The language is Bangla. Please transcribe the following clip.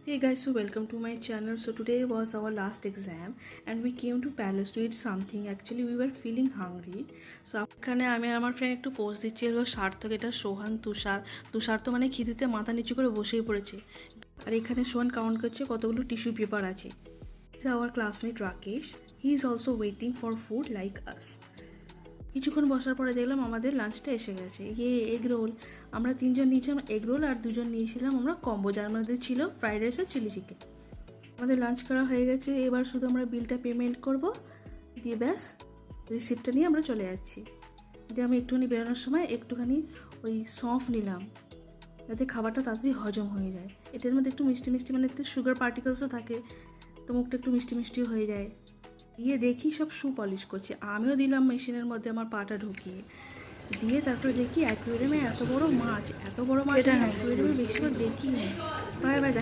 Hey guys, so welcome to my channel. So today was our last exam and we came to Palace to eat something. Actually we were feeling hungry. So এখানে আমি আর আমার ফ্রেন্ড একটু পোস্ট দিচ্ছিল সার্থক, এটা সোহান, তুষার তো মানে খিদেতে মাথা নিচু করে বসেই পড়েছে। আর এখানে সোহান কাউন্ট করছে কতগুলো টিস্যু পেপার আছে। This is our classmate Rakesh. He is also waiting for food like us. কিছুক্ষণ বসার পরে দেখলাম আমাদের লাঞ্চটা এসে গেছে। এগ রোল, আমরা তিনজন নিয়েছিলাম এগ রোল আর দুজন নিয়েছিলাম আমরা কম্বো, যার মধ্যে ছিল ফ্রাইড রাইস আর চিলি চিকেন। আমাদের লাঞ্চ করা হয়ে গেছে, এবার শুধু আমরা বিলটা পেমেন্ট করব, দিয়ে ব্যাস রিসিপ্টটা নিয়ে আমরা চলে যাচ্ছি। দিয়ে আমি একটুখানি বেরোনোর সময় একটুখানি ওই সফ নিলাম যাতে খাবারটা তাড়াতাড়ি হজম হয়ে যায়। এটার মধ্যে একটু মিষ্টি মিষ্টি মানে একটু সুগার পার্টিকেলসও থাকে, তো মুখটা একটু মিষ্টি মিষ্টিও হয়ে যায়। দিয়ে দেখি সব শু পলিশ করছে, আমিও দিলাম মেশিনের মধ্যে আমার পাটা ঢুকিয়ে। দিয়ে তারপরে দেখি অ্যাকুয়ারিয়ামে এত বড় মাছ, এটা অ্যাকুয়ারিয়ামে বেশিরভাগ দেখি। Bye bye.